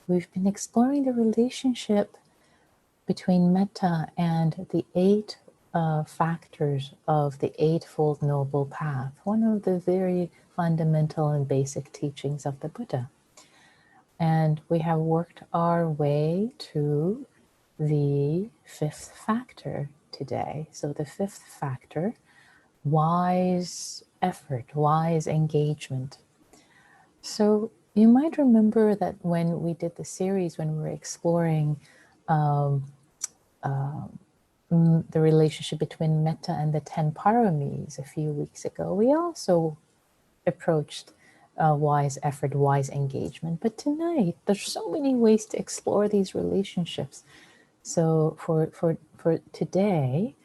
we've been exploring the relationship between metta and the 8 factors of the Eightfold Noble Path, one of the very fundamental and basic teachings of the Buddha. And we have worked our way to the 5th factor today. So the 5th factor, wise effort, wise engagement. So you might remember that when we did the series, when we were exploring the relationship between metta and the 10 paramis a few weeks ago, we also approached wise effort, wise engagement. But tonight, there's so many ways to explore these relationships. So for today,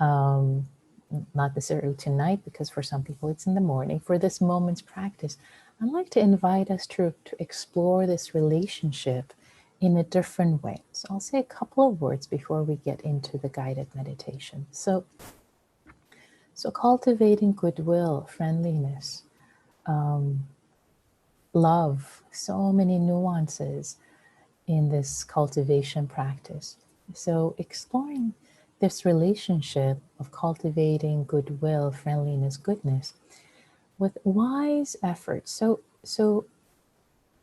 not necessarily tonight, because for some people it's in the morning, for this moment's practice, I'd like to invite us to explore this relationship in a different way. So I'll say a couple of words before we get into the guided meditation. So cultivating goodwill, friendliness, love, so many nuances in this cultivation practice. So exploring this relationship of cultivating goodwill, friendliness, goodness with wise effort. So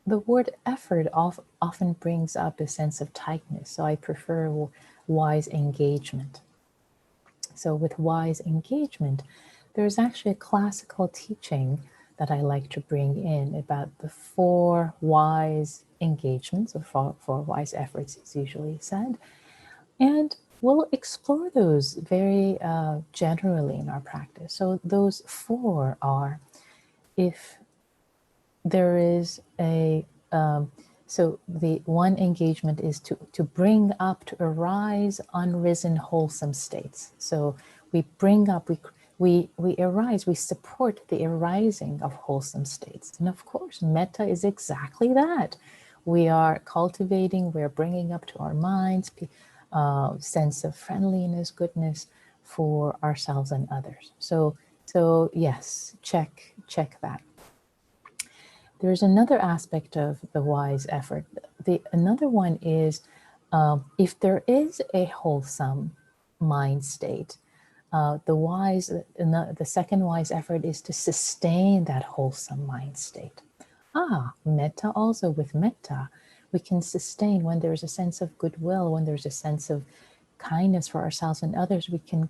the word effort often brings up a sense of tightness. So I prefer wise engagement. So with wise engagement, there's actually a classical teaching that I like to bring in about the 4 wise engagements, or 4 wise efforts is usually said. And we'll explore those very generally in our practice. So those 4 are, if there is a, so the one engagement is to bring up, to arise unrisen wholesome states. So we bring up, we arise, we support the arising of wholesome states. And of course, metta is exactly that. We are cultivating, we're bringing up to our minds sense of friendliness, goodness for ourselves and others. So yes, check that. There's another aspect of the wise effort. Another one is if there is a wholesome mind state, the second wise effort is to sustain that wholesome mind state. Metta also, with metta, we can sustain when there's a sense of goodwill, when there's a sense of kindness for ourselves and others, we can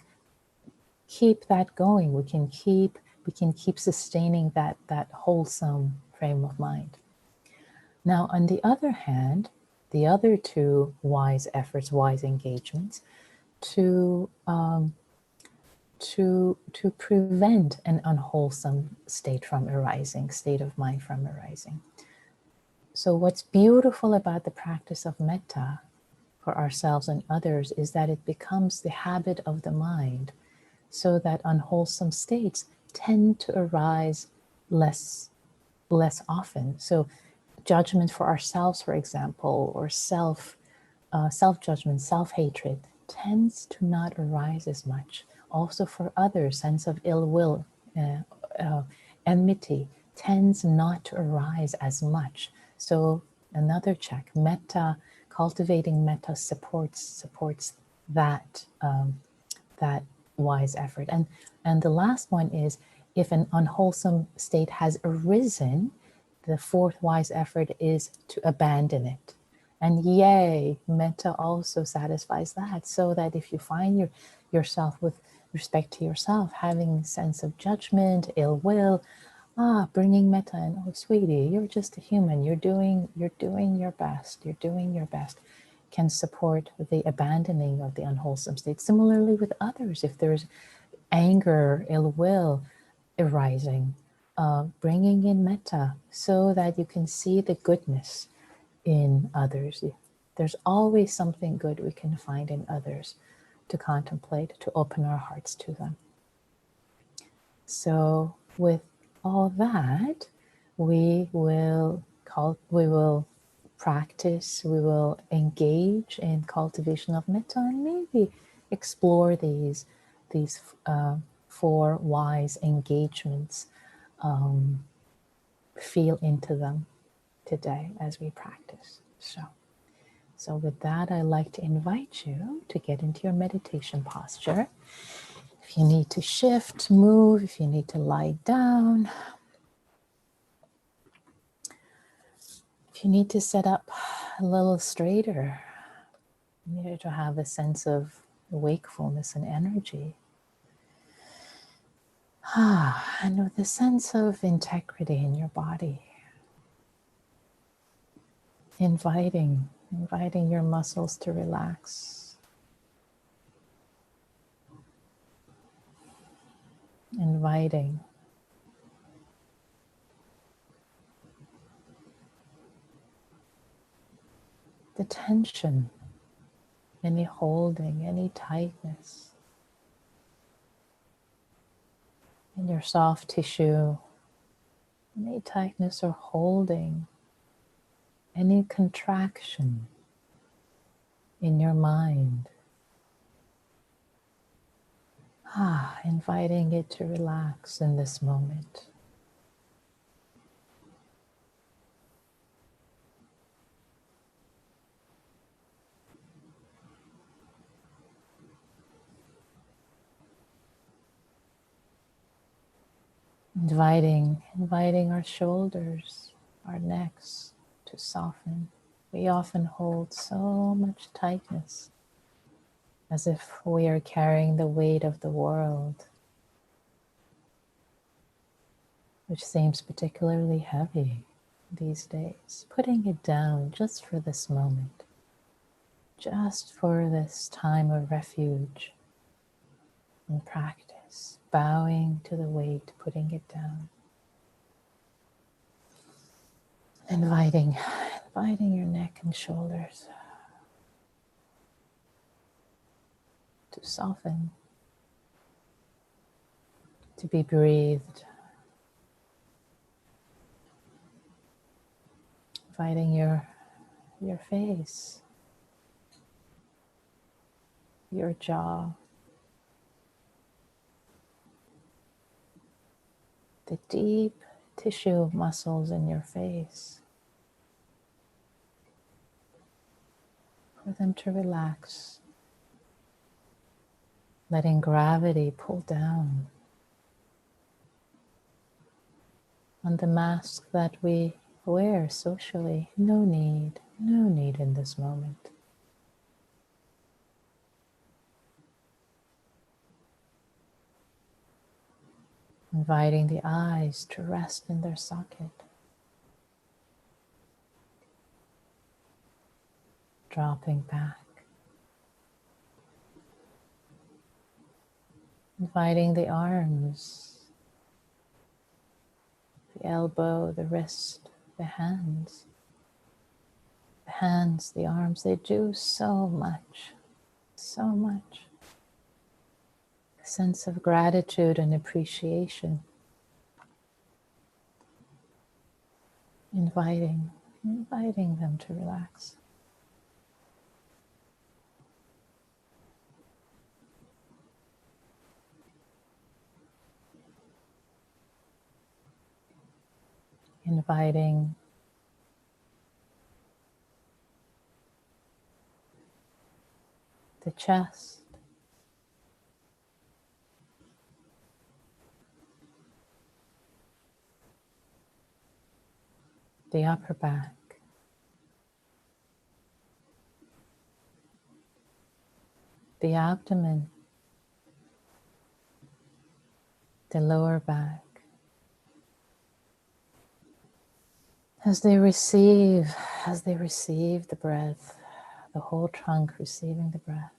keep that going. We can keep sustaining that wholesome frame of mind. Now, on the other hand, the other 2 wise efforts, wise engagements, to prevent an unwholesome state from arising, state of mind from arising. So what's beautiful about the practice of metta for ourselves and others is that it becomes the habit of the mind, so that unwholesome states tend to arise less often. So judgment for ourselves, for example, or self-judgment, self-hatred tends to not arise as much. Also for others, sense of ill will, enmity tends not to arise as much. So another check, metta, cultivating metta supports that that wise effort. And the last one is, if an unwholesome state has arisen, the 4th wise effort is to abandon it. And yay, metta also satisfies that, so that if you find yourself, with respect to yourself, having a sense of judgment, ill will, bringing metta in, oh sweetie, you're just a human, you're doing your best, can support the abandoning of the unwholesome state. Similarly with others, if there's anger, ill will arising, bringing in metta so that you can see the goodness in others. There's always something good we can find in others to contemplate, to open our hearts to them. So with all that, we will practice, we will engage in cultivation of metta, and maybe explore these 4 wise engagements, feel into them. today as we practice. So with that, I'd like to invite you to get into your meditation posture. If you need to shift, move, if you need to lie down, if you need to sit up a little straighter, you need to have a sense of wakefulness and energy. And with a sense of integrity in your body, inviting your muscles to relax, inviting the tension, any holding, any tightness in your soft tissue, any tightness or holding, any contraction in your mind. Inviting it to relax in this moment. Inviting our shoulders, our necks to soften. We often hold so much tightness, as if we are carrying the weight of the world, which seems particularly heavy these days. Putting it down just for this moment, just for this time of refuge and practice, bowing to the weight, putting it down. Inviting your neck and shoulders to soften, to be breathed. Inviting your face, your jaw, the deep tissue of muscles in your face, for them to relax, letting gravity pull down on the mask that we wear socially. No need in this moment. Inviting the eyes to rest in their socket. Dropping back. Inviting the arms, the elbow, the wrist, the hands. The hands, the arms, they do so much, so much. A sense of gratitude and appreciation. Inviting them to relax. Inviting the chest, the upper back, the abdomen, the lower back. As they receive the breath, the whole trunk receiving the breath.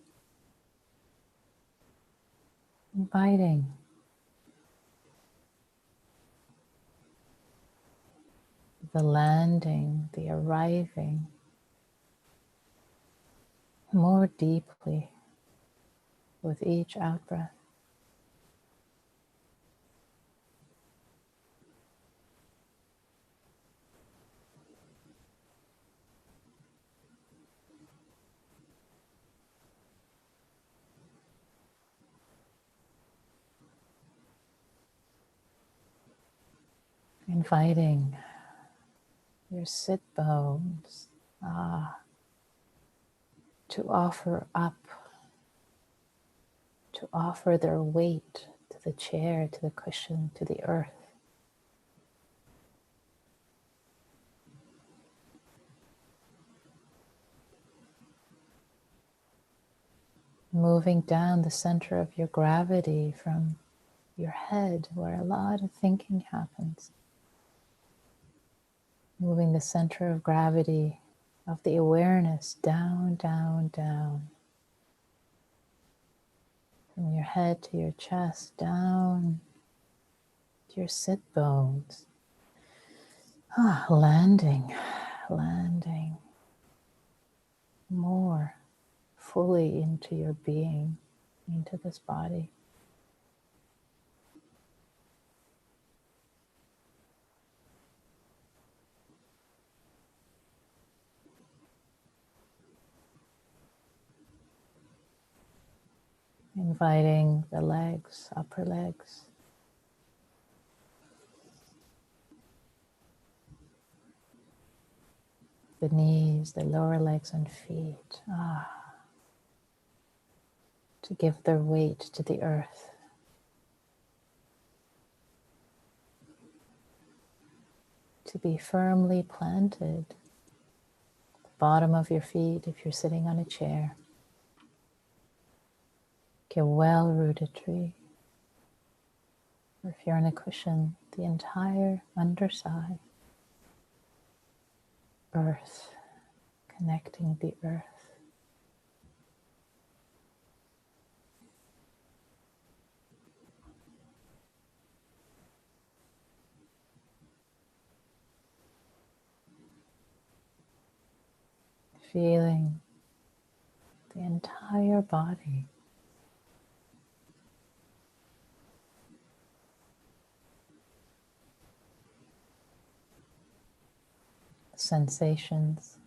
Inviting the landing, the arriving more deeply with each out-breath. Inviting your sit bones, to offer up, to offer their weight to the chair, to the cushion, to the earth. Moving down the center of your gravity from your head, where a lot of thinking happens. Moving the center of gravity of the awareness down, down, down. From your head to your chest, down to your sit bones. Landing, landing more fully into your being, into this body. Inviting the legs, upper legs, the knees, the lower legs and feet, to give their weight to the earth. To be firmly planted, the bottom of your feet if you're sitting on a chair, like a well-rooted tree. Or if you're on a cushion, the entire underside, earth, connecting the earth. Feeling the entire body. Sensations.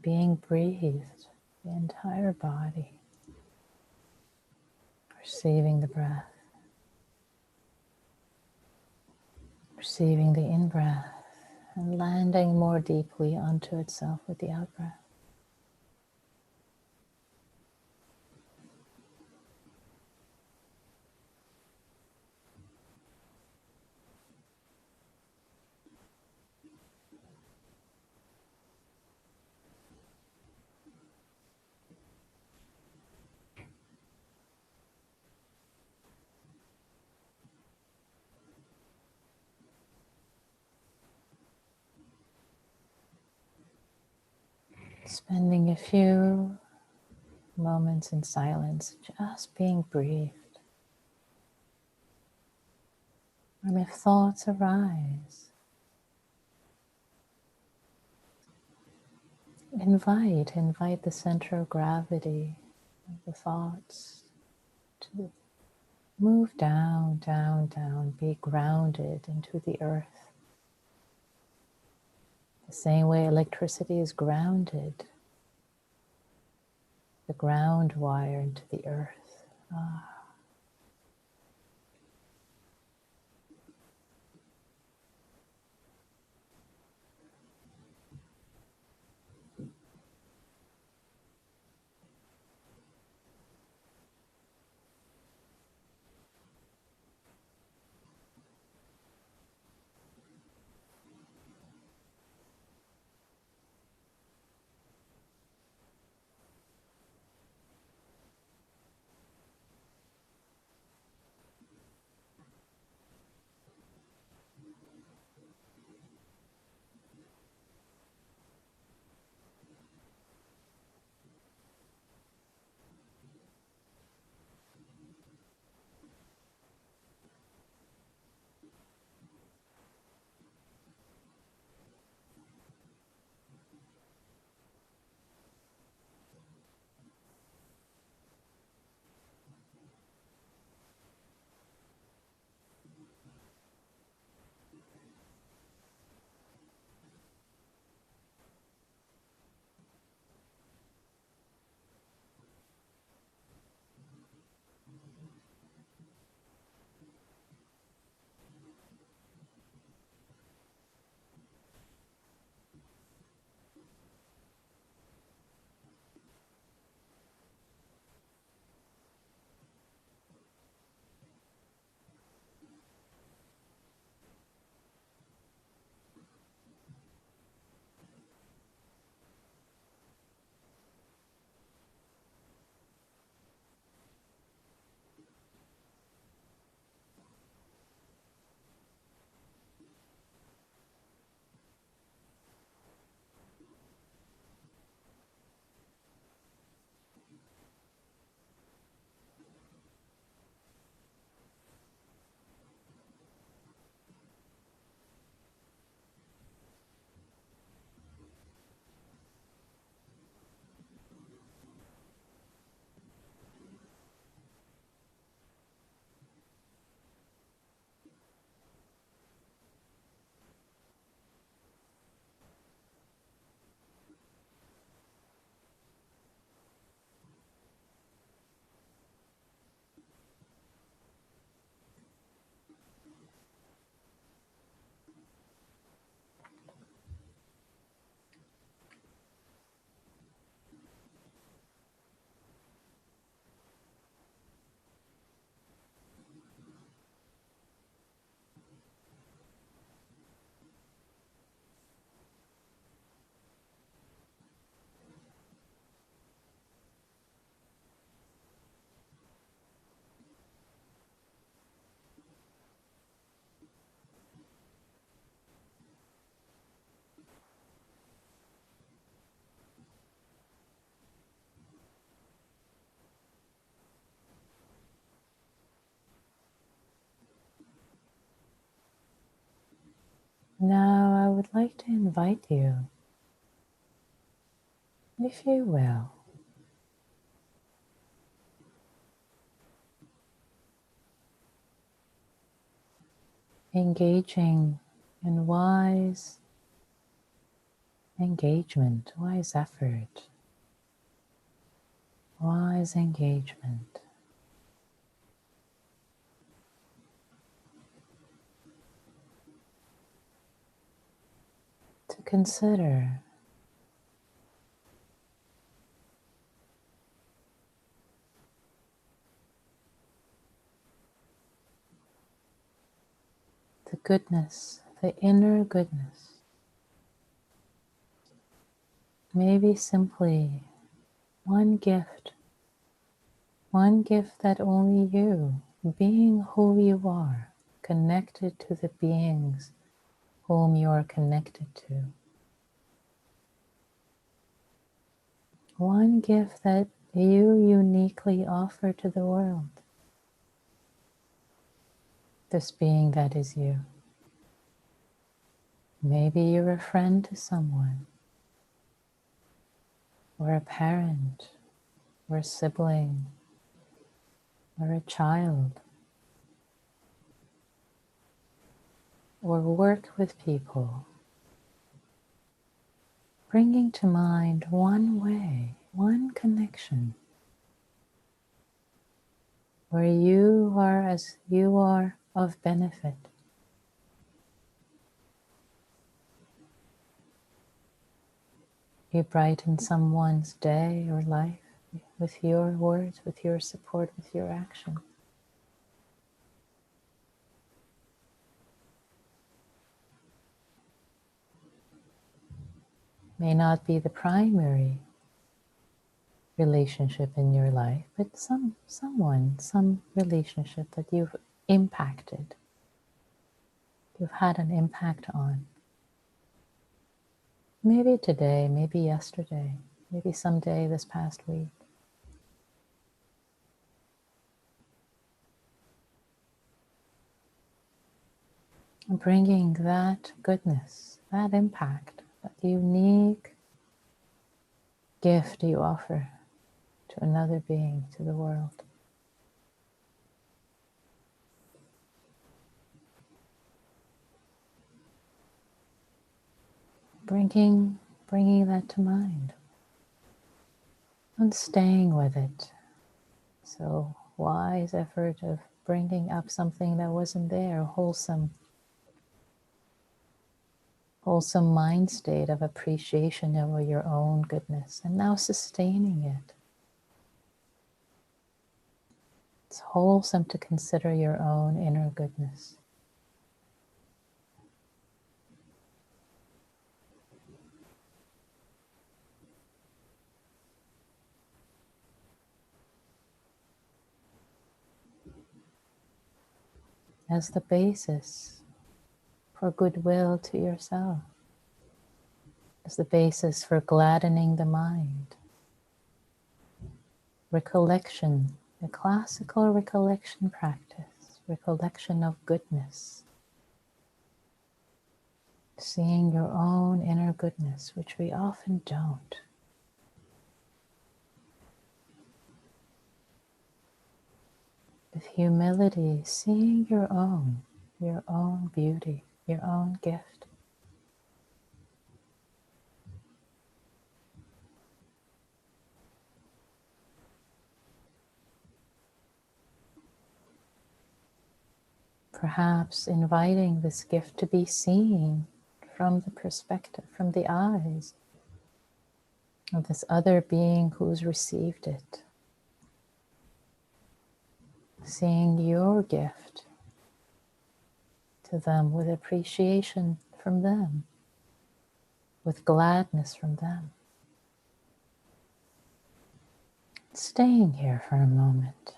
Being breathed, the entire body. Receiving the breath. Receiving the in-breath and landing more deeply onto itself with the out-breath. Spending a few moments in silence, just being breathed. And if thoughts arise, invite the center of gravity of the thoughts to move down, down, down, be grounded into the earth. The same way electricity is grounded, the ground wire into the earth. would like to invite you, if you will, engaging in wise engagement, wise effort, wise engagement. To consider the goodness, the inner goodness. Maybe simply one gift that only you, being who you are, connected to the beings whom you are connected to. One gift that you uniquely offer to the world. This being that is you. Maybe you're a friend to someone, or a parent, or a sibling, or a child, or work with people, bringing to mind one way, one connection, where you are as you are of benefit. You brighten someone's day or life with your words, with your support, with your action. May not be the primary relationship in your life, but some relationship that you've impacted, you've had an impact on. Maybe today, maybe yesterday, maybe someday this past week. And bringing that goodness, that impact, that unique gift you offer to another being, to the world. Bringing that to mind and staying with it. So wise effort of bringing up something that wasn't there, wholesome mind state of appreciation of your own goodness, and now sustaining it. It's wholesome to consider your own inner goodness. As the basis for goodwill to yourself, as the basis for gladdening the mind. Recollection, a classical recollection practice, recollection of goodness. Seeing your own inner goodness, which we often don't. With humility, seeing your own beauty, your own gift. Perhaps inviting this gift to be seen from the perspective, from the eyes of this other being who's received it. Seeing your gift to them with appreciation from them, with gladness from them. Staying here for a moment.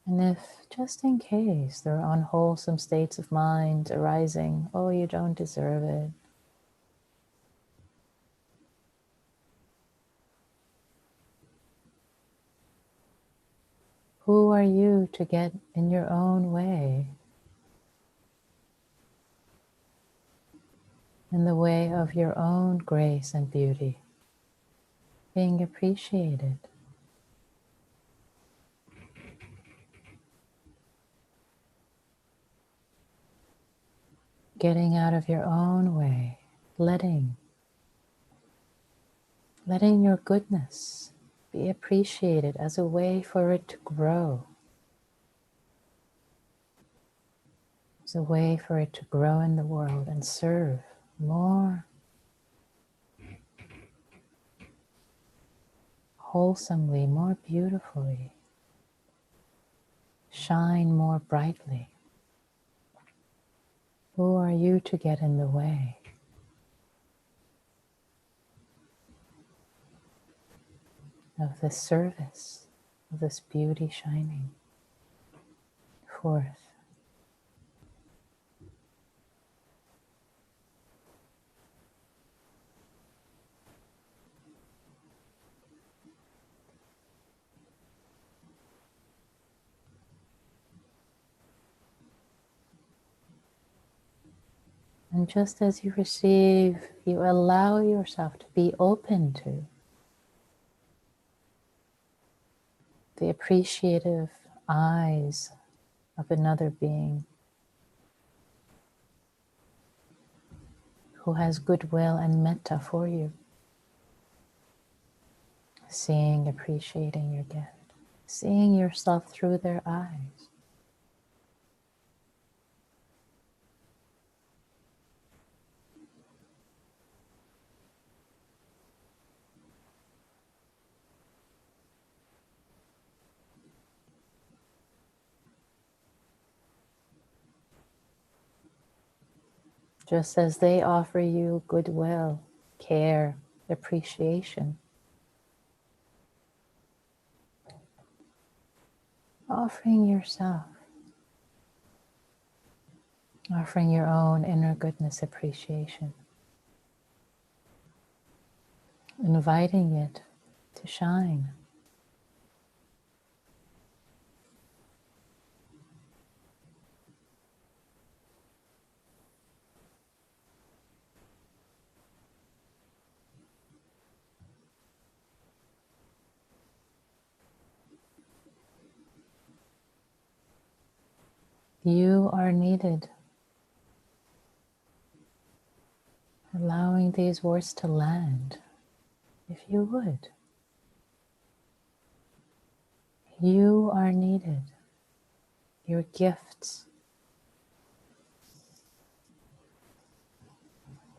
And if, just in case, there are unwholesome states of mind arising, oh, you don't deserve it. Who are you to get in your own way? In the way of your own grace and beauty, being appreciated. Getting out of your own way, letting your goodness be appreciated as a way for it to grow, as a way for it to grow in the world and serve more wholesomely, more beautifully, shine more brightly. Who are you to get in the way? Of this service, of this beauty shining forth? And just as you receive, you allow yourself to be open to the appreciative eyes of another being who has goodwill and metta for you, seeing, appreciating your gift, seeing yourself through their eyes. Just as they offer you goodwill, care, appreciation, offering yourself, offering your own inner goodness appreciation, inviting it to shine. You are needed. Allowing these words to land, if you would. You are needed. Your gifts,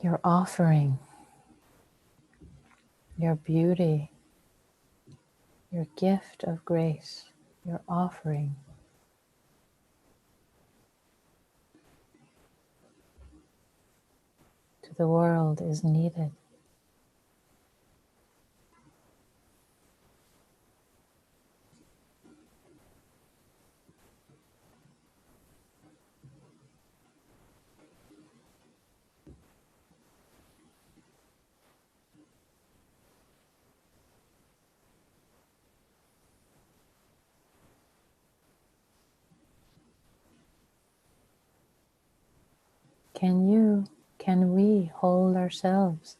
your offering, your beauty, your gift of grace, your offering to the world is needed. Can we hold ourselves,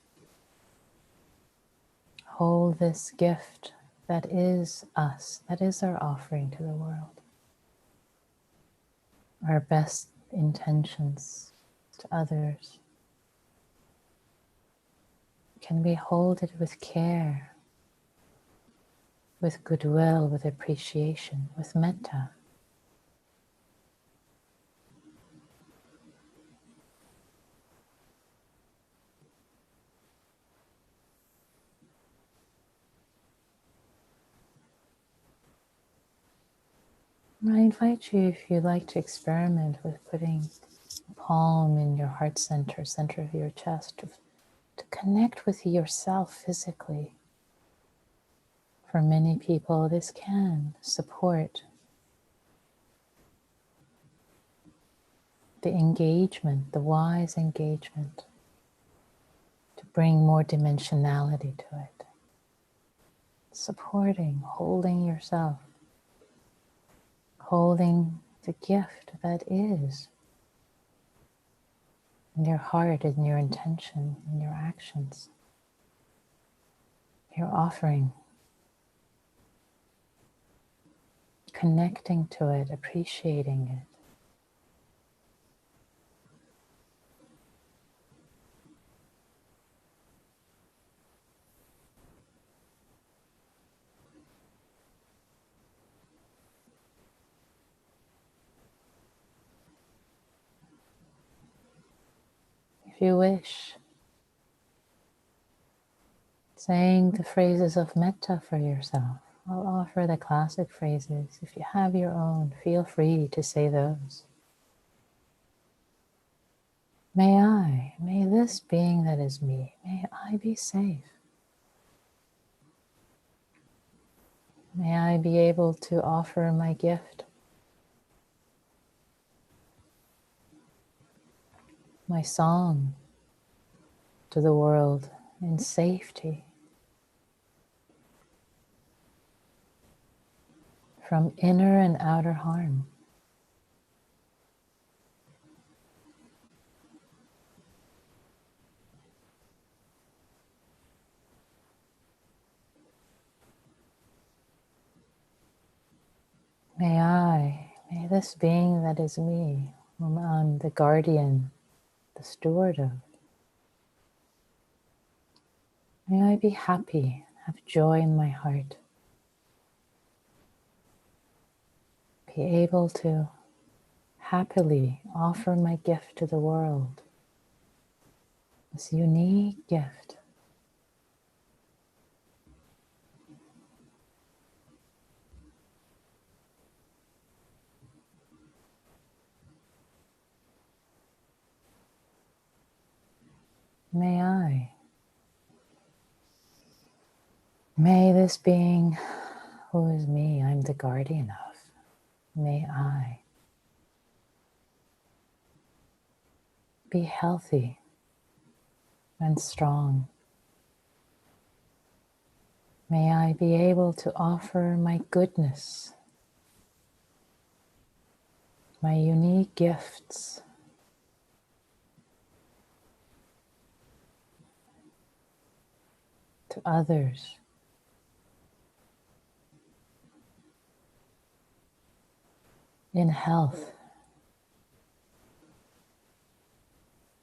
hold this gift that is us, that is our offering to the world, our best intentions to others? Can we hold it with care, with goodwill, with appreciation, with metta? I invite you, if you'd like, to experiment with putting a palm in your heart center, center of your chest, to connect with yourself physically. For many people, this can support the engagement, the wise engagement, to bring more dimensionality to it. Supporting, holding yourself. holding the gift that is in your heart, in your intention, in your actions, your offering, connecting to it, appreciating it. If you wish, saying the phrases of Metta for yourself. I'll offer the classic phrases. If you have your own, feel free to say those. May this being that is me, may I be safe. May I be able to offer my gift, my song to the world in safety from inner and outer harm. May this being that is me, whom I'm the guardian, the steward of, may I be happy, have joy in my heart, be able to happily offer my gift to the world, this unique gift. May this being who is me, I'm the guardian of, may I be healthy and strong. May I be able to offer my goodness, my unique gifts to others. In health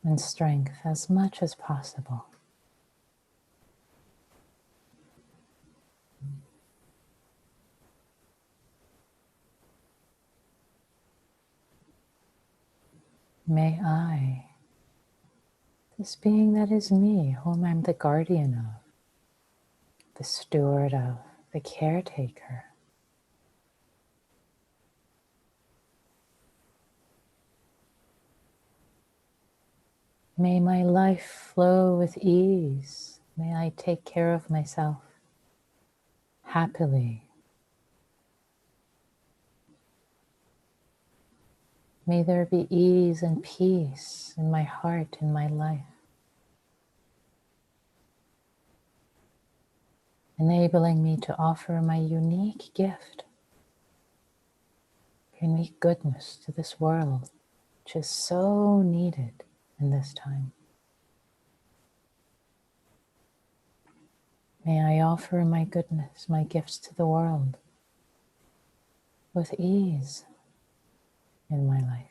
and strength as much as possible. May I, this being that is me, whom I'm the guardian of, the steward of, the caretaker, may my life flow with ease. May I take care of myself happily. May there be ease and peace in my heart, in my life, enabling me to offer my unique gift, unique goodness to this world, which is so needed in this time. May I offer my goodness, my gifts to the world with ease in my life.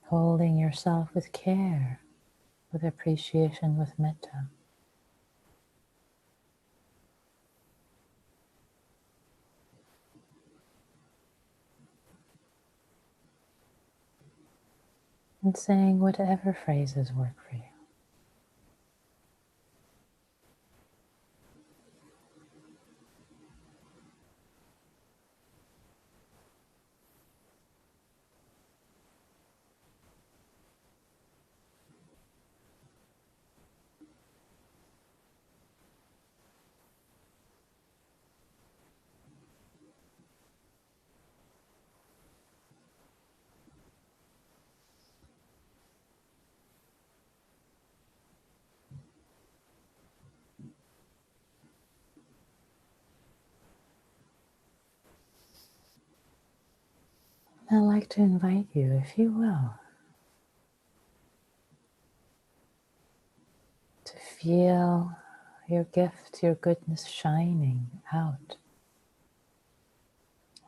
Holding yourself with care, with appreciation, with metta. And saying whatever phrases work for you. I'd like to invite you, if you will, to feel your gift, your goodness shining out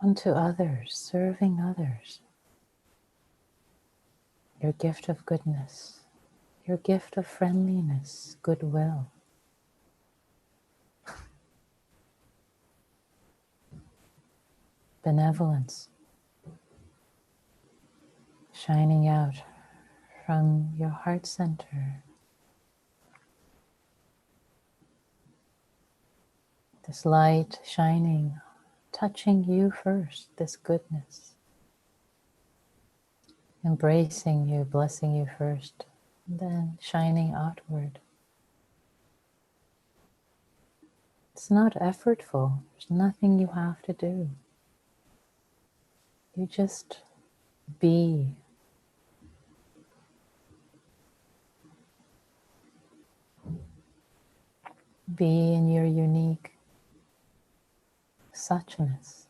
onto others, serving others. Your gift of goodness, your gift of friendliness, goodwill. Benevolence, shining out from your heart center. This light shining, touching you first, this goodness. Embracing you, blessing you first, and then shining outward. It's not effortful. There's nothing you have to do. You just be. Be in your unique suchness.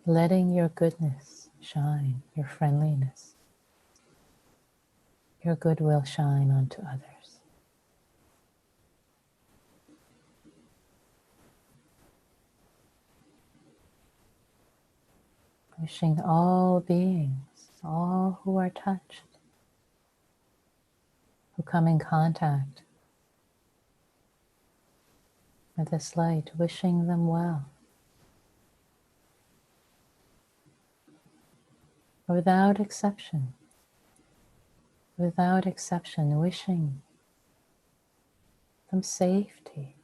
Letting your goodness shine, your friendliness, your goodwill shine onto others. Wishing all beings, all who are touched, who come in contact with this light, wishing them well. Without exception, wishing them safety.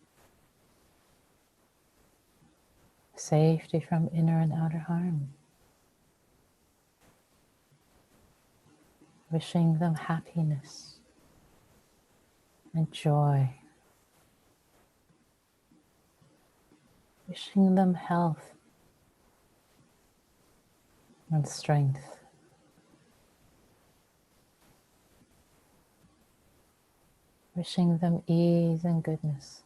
Safety from inner and outer harm. Wishing them happiness and joy. Wishing them health and strength. Wishing them ease and goodness.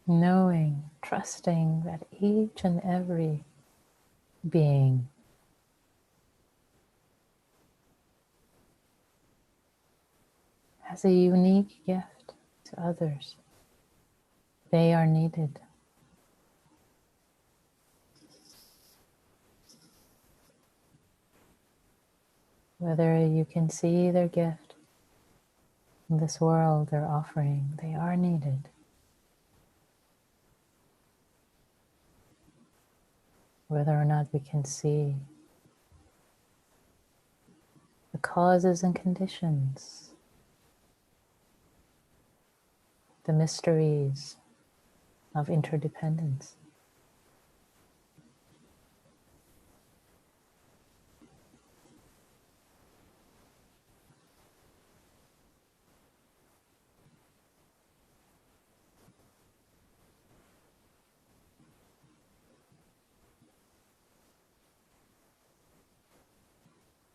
Knowing, trusting that each and every being has a unique gift to others. They are needed. Whether you can see their gift in this world they're offering, they are needed. Whether or not we can see the causes and conditions, the mysteries of interdependence.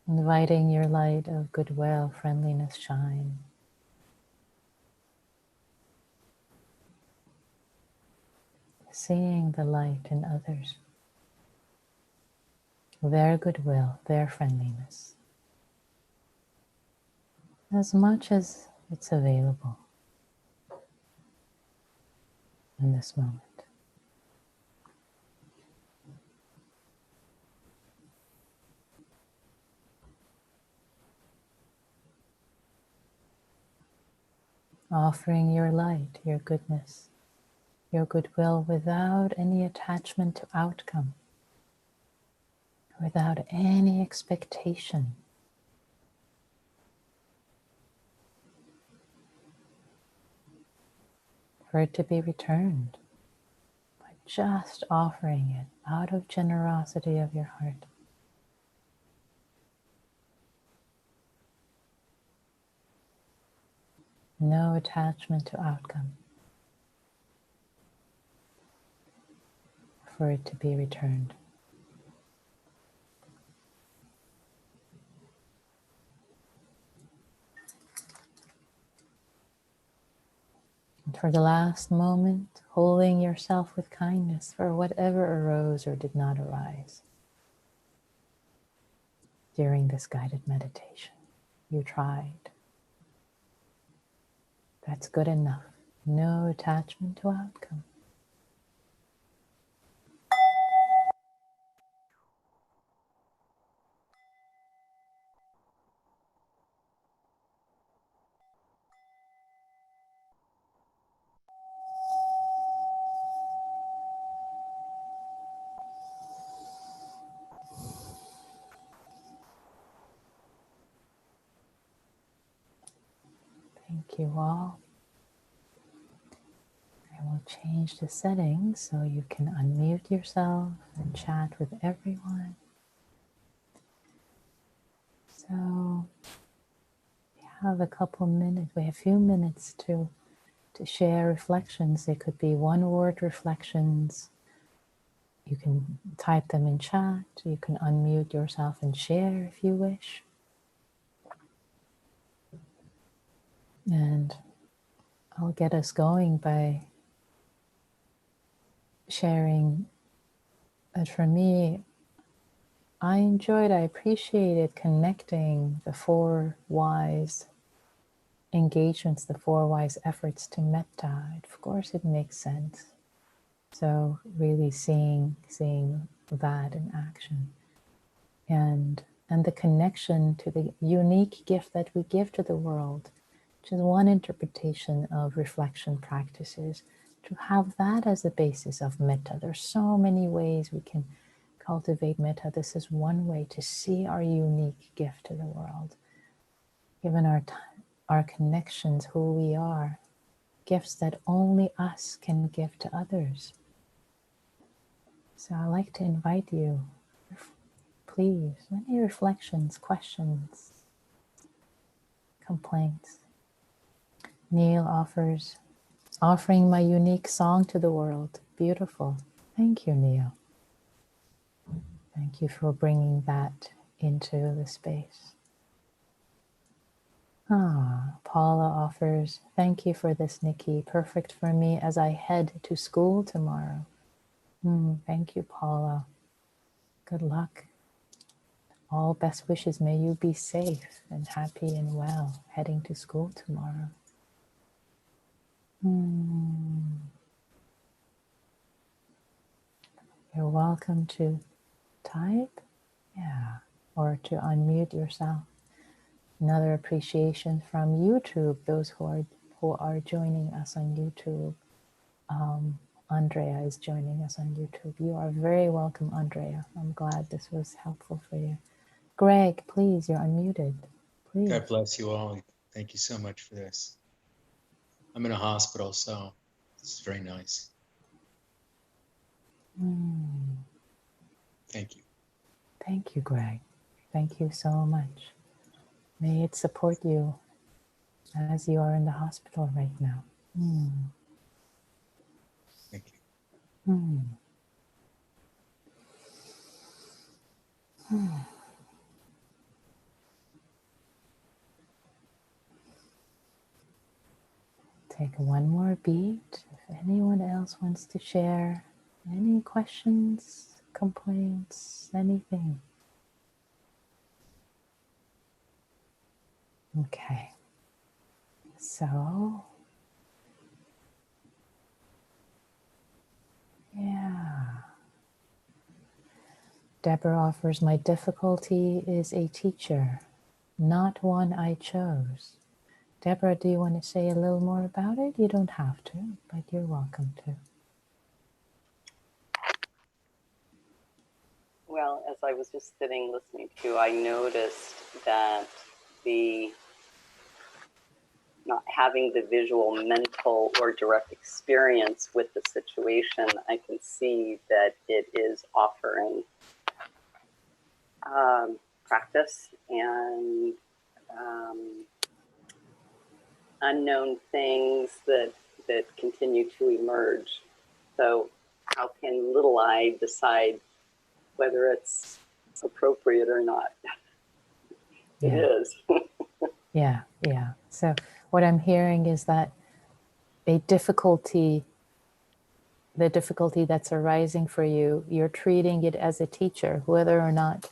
Inviting your light of goodwill, friendliness shine. Seeing the light in others, their goodwill, their friendliness, as much as it's available in this moment. Offering your light, your goodness, your goodwill without any attachment to outcome, without any expectation. For it to be returned, by just offering it out of generosity of your heart. No attachment to outcome for it to be returned. And for the last moment, holding yourself with kindness for whatever arose or did not arise during this guided meditation. You tried. That's good enough. No attachment to outcome. Thank you all. I will change the settings so you can unmute yourself and chat with everyone. So we have a couple minutes, we have a few minutes to share reflections. They could be one-word reflections. You can type them in chat. You can unmute yourself and share if you wish. And I'll get us going by sharing that for me, I appreciated connecting the 4 wise engagements, the 4 wise efforts to Metta. Of course, it makes sense. So really seeing that in action, and the connection to the unique gift that we give to the world, which is one interpretation of reflection practices, to have that as the basis of Metta. There's so many ways we can cultivate Metta. This is one way to see our unique gift to the world, given our connections, who we are, gifts that only us can give to others. So I'd like to invite you, please, any reflections, questions, complaints. Neil offering my unique song to the world. Beautiful. Thank you, Neil. Thank you for bringing that into the space. Paula offers, thank you for this, Nikki. Perfect for me as I head to school tomorrow. Thank you, Paula. Good luck. All best wishes. May you be safe and happy and well heading to school tomorrow. You're welcome to type, or to unmute yourself. Another appreciation from YouTube, those who are joining us on YouTube. Andrea is joining us on YouTube. You are very welcome, Andrea. I'm glad this was helpful for you. Greg, please, you're unmuted. Please. God bless you all. Thank you so much for this. I'm in a hospital, so this is very nice. Thank you. Thank you, Greg. Thank you so much. May it support you as you are in the hospital right now. Thank you. Take one more beat. If anyone else wants to share any questions, complaints, anything. Okay. So, Deborah offers, my difficulty is a teacher, not one I chose. Deborah, do you want to say a little more about it? You don't have to, but you're welcome to. Well, as I was just sitting listening to you, I noticed that the not having the visual, mental, or direct experience with the situation, I can see that it is offering practice and unknown things that continue to emerge. So how can little I decide whether it's appropriate or not? It is. Yeah. So what I'm hearing is that the difficulty that's arising for you, you're treating it as a teacher, whether or not,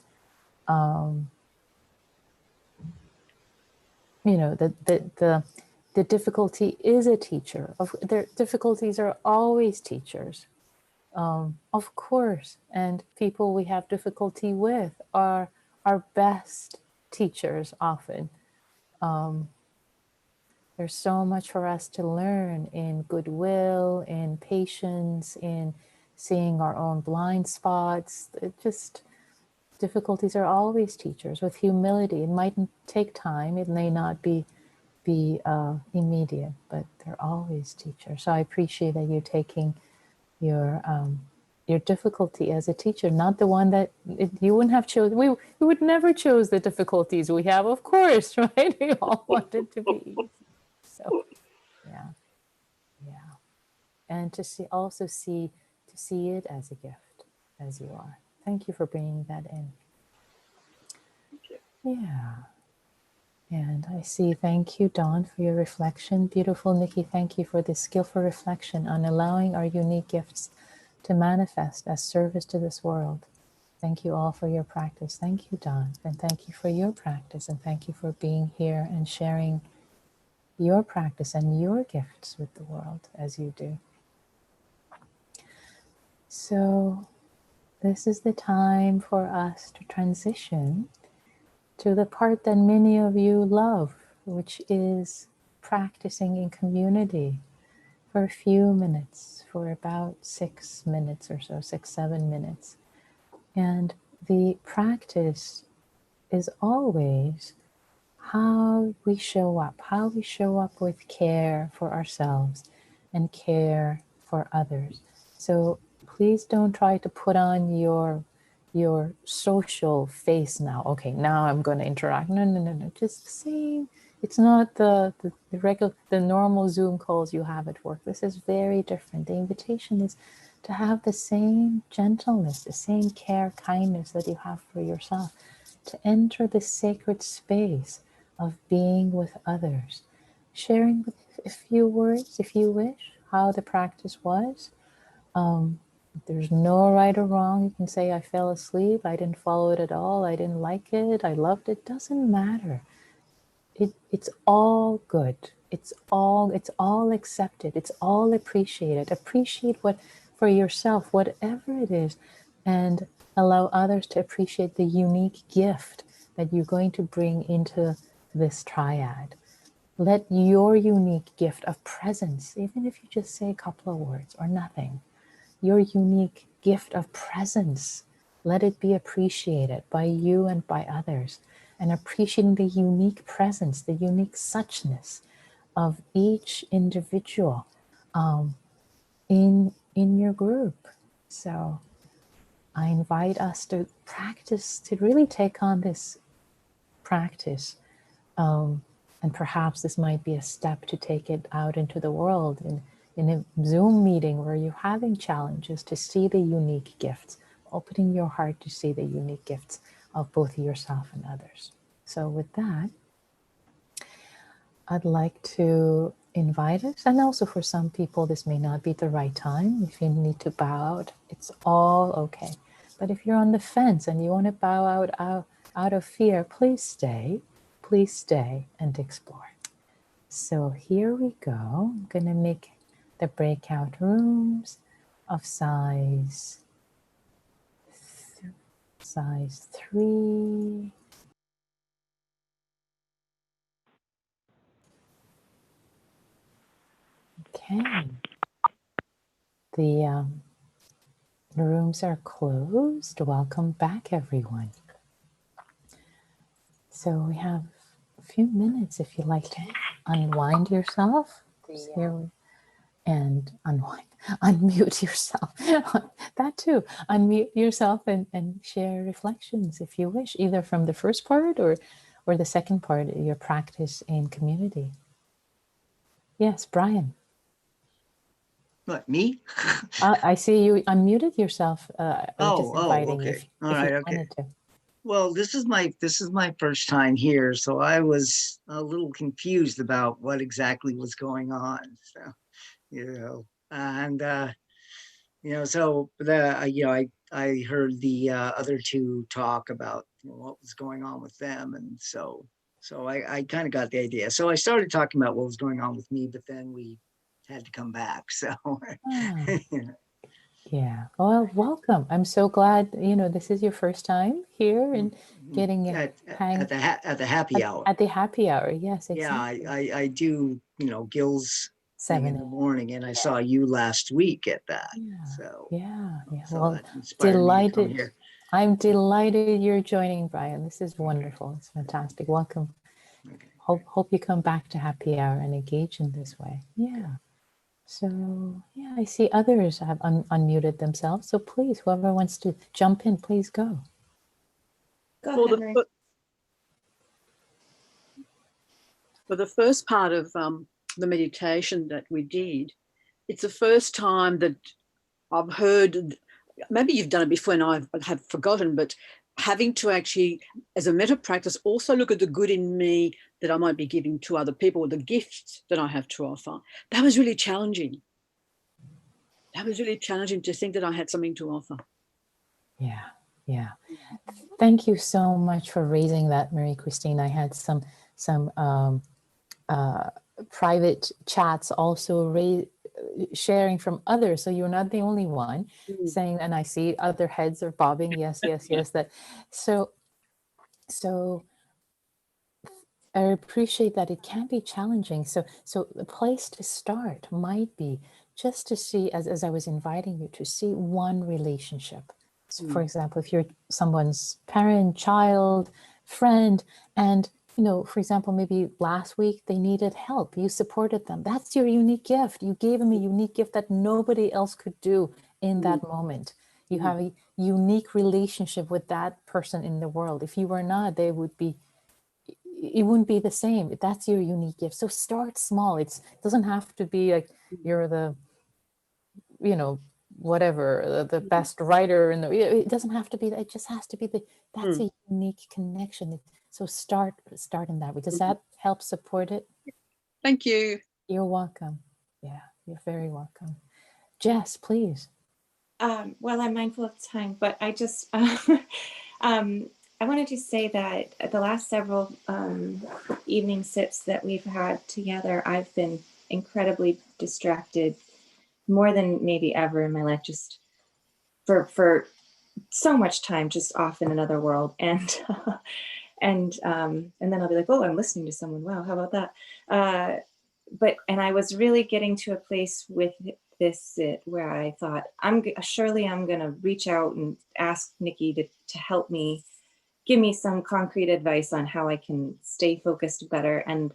the difficulty is a teacher. Their difficulties are always teachers, of course. And people we have difficulty with are our best teachers often. There's so much for us to learn in goodwill, in patience, in seeing our own blind spots. Difficulties are always teachers. With humility, it might take time. It may not be immediate, but they're always teachers. So I appreciate that you're taking your difficulty as a teacher, not the one that you wouldn't have chosen. We would never choose the difficulties we have, of course, right? We all want it to be easy. So, yeah. And to see it as a gift, as you are. Thank you for bringing that in. Thank you. Yeah. And I see, thank you, Dawn, for your reflection. Beautiful, Nikki, thank you for this skillful reflection on allowing our unique gifts to manifest as service to this world. Thank you all for your practice. Thank you, Dawn, and thank you for your practice, and thank you for being here and sharing your practice and your gifts with the world as you do. So this is the time for us to transition to the part that many of you love, which is practicing in community for a few minutes, for about 6 minutes or so, 7 minutes. And the practice is always how we show up with care for ourselves and care for others. So please don't try to put on your social face now. Okay, now I'm going to interact. No. Just the same. It's not the regular, the normal Zoom calls you have at work. This is very different. The invitation is to have the same gentleness, the same care, kindness that you have for yourself, to enter the sacred space of being with others, sharing with a few words, if you wish, how the practice was. There's no right or wrong. You can say, I fell asleep, I didn't follow it at all, I didn't like it, I loved it. Doesn't matter. It's all good. It's all accepted. It's all appreciated. Appreciate what for yourself, whatever it is, and allow others to appreciate the unique gift that you're going to bring into this triad. Let your unique gift of presence, even if you just say a couple of words or nothing, your unique gift of presence, let it be appreciated by you and by others. And appreciating the unique presence, the unique suchness of each individual in your group. So I invite us to practice, to really take on this practice. And perhaps this might be a step to take it out into the world in a Zoom meeting where you're having challenges, to see the unique gifts, opening your heart to see the unique gifts of both yourself and others. So with that, I'd like to invite us, and also for some people, this may not be the right time. If you need to bow out, it's all okay. But if you're on the fence and you want to bow out of fear, please stay and explore. So here we go. I'm going to make the breakout rooms of size 3. Okay. The rooms are closed. Welcome back, everyone. So we have a few minutes if you'd like to unwind yourself. And unmute yourself. That too. Unmute yourself and share reflections if you wish, either from the first part or the second part of your practice in community. Yes, Brian. What, me? I see you unmuted yourself. I was just inviting okay. you All if right, you okay. wanted to. Well, this is my first time here, so I was a little confused about what exactly was going on. So, and so I heard the other two talk about what was going on with them, and so I kind of got the idea. So I started talking about what was going on with me, but then we had to come back. So, Ah, yeah. Well, welcome. I'm so glad, this is your first time here and getting a hang at the happy hour. at the happy hour. Yes, Yeah, exactly. I do, Gil's thing in 7 the morning, and I saw you last week at that. Yeah. So Yeah. so Well, that inspired me to come delighted. here. I'm delighted you're joining, Brian. This is wonderful. It's fantastic. Welcome. Okay. Hope you come back to happy hour and engage in this way. Yeah. So, yeah, I see others have unmuted themselves. So please, whoever wants to jump in, please go. Go ahead, Mary. For the first part of the meditation that we did, it's the first time that I've heard, maybe you've done it before and I have forgotten, but having to actually, as a metta practice, also look at the good in me that I might be giving to other people, or the gifts that I have to offer. That was really challenging. That was really challenging to think that I had something to offer. Yeah, yeah. Thank you so much for raising that, Mary Christine. I had some private chats also sharing from others, so you're not the only one saying, and I see other heads are bobbing. Yes, yes, yes. That so I appreciate that it can be challenging. So the place to start might be just to see, as I was inviting you to see one relationship. So for example, if you're someone's parent, child, friend, and for example, maybe last week they needed help, you supported them. That's your unique gift. You gave them a unique gift that nobody else could do in that moment. You have a unique relationship with that person in the world. If you were not, it wouldn't be the same. That's your unique gift. So start small. It doesn't have to be like you're the, whatever, the best writer in the, it doesn't have to be that. It just has to be that's a unique connection. So start in that way. Does that help support it? Thank you. You're welcome. Yeah, you're very welcome. Jess, please. Well, I'm mindful of time, but I just, I wanted to say that the last several evening sips that we've had together, I've been incredibly distracted more than maybe ever in my life, just for so much time, just off in another world. And and then I'll be like, oh, I'm listening to someone. Wow, how about that? And I was really getting to a place with this sit where I thought, I'm going to reach out and ask Nikki to help me, give me some concrete advice on how I can stay focused better. And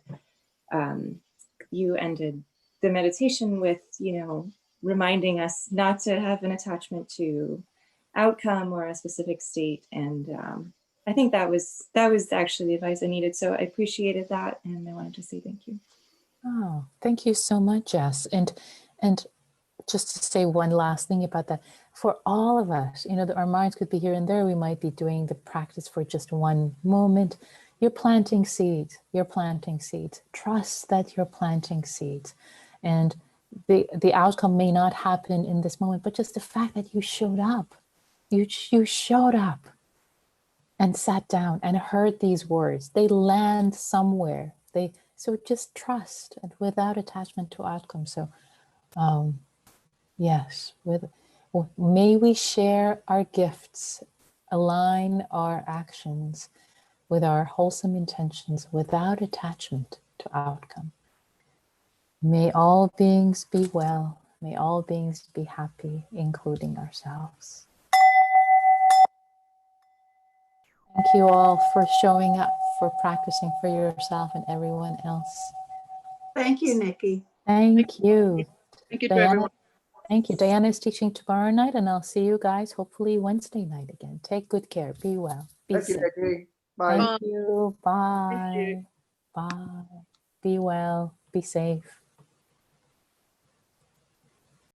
you ended the meditation with, reminding us not to have an attachment to outcome or a specific state. And I think that was actually the advice I needed. So I appreciated that. And I wanted to say thank you. Oh, thank you so much, Jess. And just to say one last thing about that, for all of us, our minds could be here and there. We might be doing the practice for just one moment. You're planting seeds. Trust that you're planting seeds. And the outcome may not happen in this moment, but just the fact that you showed up, you showed up and sat down and heard these words, they land somewhere. So just trust and without attachment to outcome. So yes, may we share our gifts, align our actions with our wholesome intentions without attachment to outcome. May all beings be well. May all beings be happy, including ourselves. Thank you all for showing up, for practicing for yourself and everyone else. Thank you, Nikki. Thank you. Thank you to Diana, everyone. thank you. Diana is teaching tomorrow night, and I'll see you guys hopefully Wednesday night again. Take good care. Be well. Be Thank you, safe. Nikki. Bye. Thank you. Thank you. Bye. Bye. Be well. Be safe.